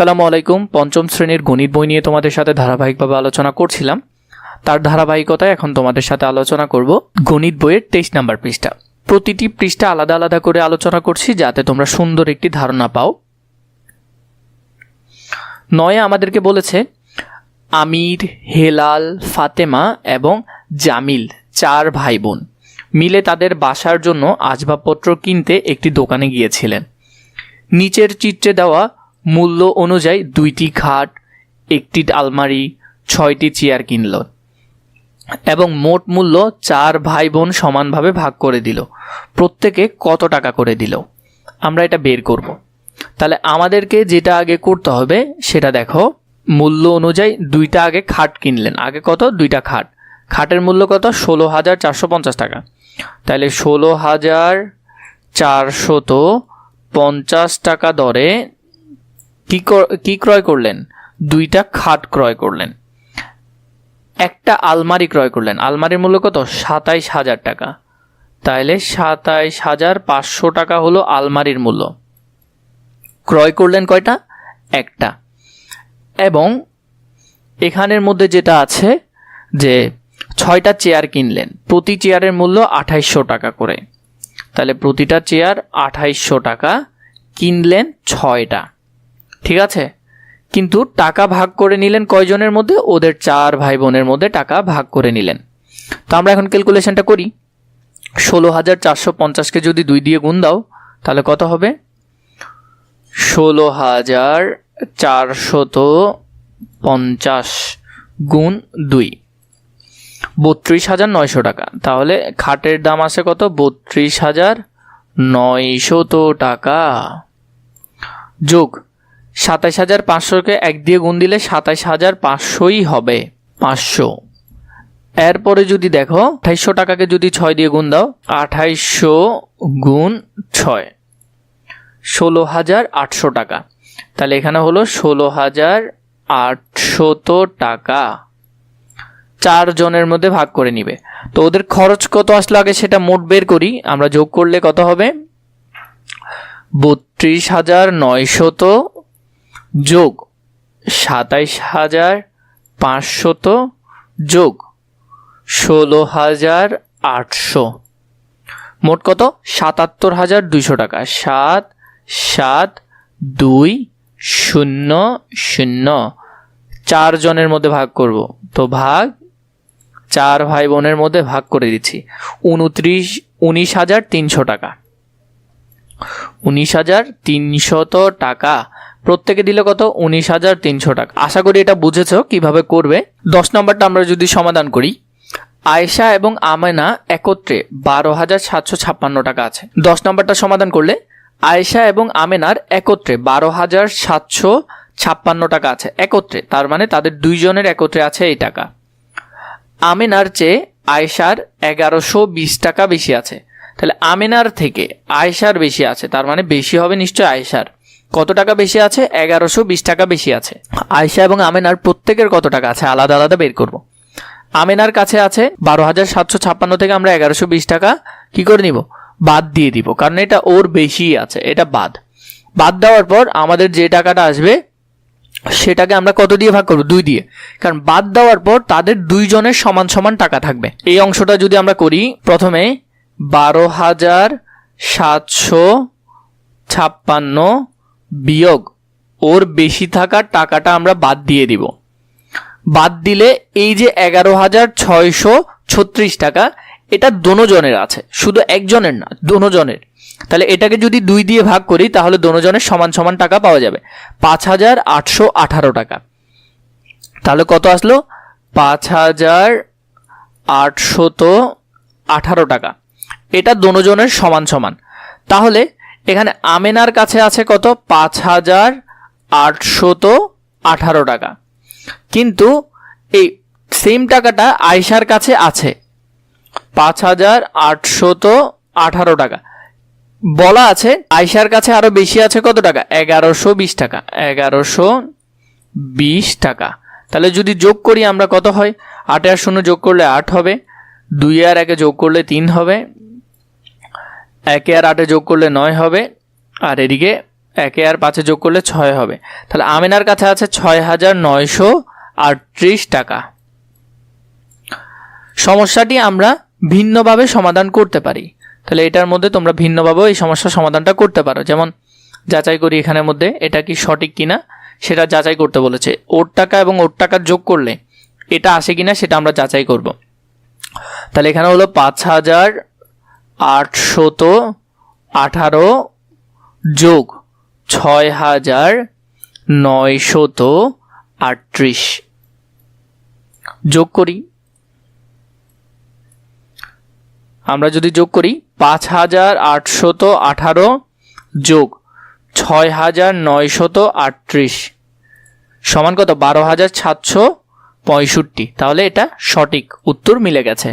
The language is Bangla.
আসসালামু আলাইকুম। পঞ্চম শ্রেণীর গণিত বই নিয়ে তোমাদের সাথে ধারাবাহিকভাবে আলোচনা করছিলাম। তার ধারাবাহিকতায় এখন তোমাদের সাথে আলোচনা করব গণিত বইয়ের 23 নম্বর পৃষ্ঠা। প্রতিটি পৃষ্ঠা আলাদা আলাদা করে আলোচনা করছি যাতে তোমরা সুন্দর একটি ধারণা পাও। 9 আমাদেরকে বলেছে আমির, হেলাল, ফাতেমা এবং জামিল 4 ভাই বোন মিলে তাদের বাসার জন্য আসবাবপত্র কিনতে একটি দোকানে গিয়েছিলেন। নিচের চিত্রে দেওয়া মূল্য অনুযায়ী 2টি খাট, 1টি আলমারি, 6টি চেয়ার কিনল এবং মোট মূল্য 4 ভাই বোন সমানভাবে ভাগ করে দিল। প্রত্যেকে কত টাকা করে দিল আমরা এটা বের করব। তাহলে আমাদেরকে যেটা আগে করতে হবে সেটা দেখো। মূল্য অনুযায়ী 2টা আগে খাট কিনলেন। আগে কত? 2টা খাট। খাটের মূল্য কত? 16,450 টাকা। তাহলে 16,450 টাকা দরে কি ক্রয় করলেন? 2টা খাট ক্রয় করলেন। একটা আলমারি ক্রয় করলেন। আলমারির মূল্য কত? 27,000 টাকা। তাহলে 27,500 টাকা হলো আলমারির মূল্য। ক্রয় করলেন কয়টা? একটা। এবং এখানের মধ্যে যেটা আছে যে 6টা চেয়ার কিনলেন। প্রতি চেয়ারের মূল্য 2800 টাকা করে। তাহলে প্রতিটা চেয়ার 2800 টাকা, কিনলেন 6টা। ঠিক আছে, কিন্তু টাকা ভাগ করে নিলেন কয়জনের মধ্যে? ওদের 4 ভাই বোনের মধ্যে টাকা ভাগ করে নিলেন। তো আমরা এখন ক্যালকুলেশনটা করি। 16,450কে যদি 2 দিয়ে গুণ দাও তাহলে কত হবে? 16,450 গুণ 2, 32,900 টাকা। তাহলে খাটের দাম আছে কত? 32,900 টাকা। যোগ 27,500কে 1 দিয়ে গুণ দিলে 27,500ই হবে, 500। এরপরে যদি দেখো 2800 টাকাকে যদি 6 দিয়ে গুণ দাও, 2800 গুণ 6, 16,800 টাকা। তাহলে এখানে হলো 16,800 টাকা 4 জনের মধ্যে ভাগ করে নিবে। তো ওদের খরচ কত আসলো আগে সেটা মোট বের করি। আমরা যোগ করলে কত হবে? 32,900 যোগ 27,500 যোগ 16,800, মোট কত? 77,200 টাকা। 7,7,2,0,0 4 জনের মধ্যে ভাগ করব। তো ভাগ 4 ভাই বোনের মধ্যে ভাগ করে দিচ্ছি। 19,300 টাকা। 19,300 টাকা প্রত্যেকে দিলে কত? 19,300 টাকা। আশা করি এটা বুঝেছো কিভাবে করবে। 10 নম্বরটা আমরা যদি সমাধান করি, আয়েশা এবং আমেনা একত্রে 12,756 টাকা আছে। 10 নম্বরটা সমাধান করলে আয়েশা এবং আমেনার একত্রে 12,756 টাকা আছে একত্রে। তার মানে তাদের 2 জনের একত্রে আছে এই টাকা। আমেনার চেয়ে আয়েশার 1,120 টাকা বেশি আছে। তাহলে আমেনার থেকে আয়েশার বেশি আছে, তার মানে বেশি হবে নিশ্চয় আয়েশার। কত টাকা বেশি আছে? 1,120 টাকা বেশি আছে। আয়েশা এবং আমেনার প্রত্যেকের কত টাকা আছে আলাদা আলাদা বের করব। আমেনার কাছে আছে 12,756 থেকে আমরা 1,120 টাকা কি করে নিব? বাদ দিয়ে দিব, কারণ এটা ওর বেশি আছে, এটা বাদ দেওয়ার পর আমাদের যে টাকাটা আসবে সেটাকে আমরা কত দিয়ে ভাগ করব? 2 দিয়ে। কারণ বাদ দেওয়ার পর তাদের 2 জনের সমান সমান টাকা থাকবে। এই অংশটা যদি আমরা করি, প্রথমে 12,756 বিয়োগ ওর বেশি থাকার টাকাটা আমরা বাদ দিয়ে দিব। বাদ দিলে এই যে 11,636 টাকা, এটা দোনোজনের আছে, শুধু একজনের না, দোনোজনের। তাহলে এটাকে যদি 2 দিয়ে ভাগ করি তাহলে দোনোজনের সমান সমান টাকা পাওয়া যাবে, 5,818 টাকা। তাহলে কত আসলো? 5,818 টাকা। এটা দোনোজনের সমান সমান। তাহলে এখানে আমেনার কাছে আছে কত? 5,818 টাকা। কিন্তু এই সেম টাকাটা আয়েশার কাছে আছে 5,818 টাকা। বলা আছে আয়েশার কাছে আরো বেশি আছে কত টাকা? 1,120 টাকা। 1,120 টাকা। তাহলে যদি যোগ করি আমরা কত হয়? 8 আর 0 যোগ করলে 8 হবে, 2 আর 1 যোগ করলে 3 হবে, 1 আর 8 যোগ করলে 9 হবে, আর এদিকে 1 আর 5 যোগ করলে 6 হবে। তাহলে আমেনার কাছে আছে 6,938 টাকা। সমস্যাটি আমরা ভিন্নভাবে সমাধান করতে পারি। তাহলে এটার মধ্যে তোমরা ভিন্নভাবেও এই সমস্যার সমাধানটা করতে পারো। যেমন যাচাই করি এখানের মধ্যে এটা কি সঠিক কিনা সেটা যাচাই করতে বলেছে। ওর টাকা এবং ওর টাকা যোগ করলে এটা আসে কিনা সেটা আমরা যাচাই করব। তাহলে এখানে হলো 5,818 যোগ 6,938 যোগ করি। আমরা যদি যোগ করি 5,818 যোগ 6,938 সমান কত? 12,765। তাহলে এটা সঠিক উত্তর মিলে গেছে।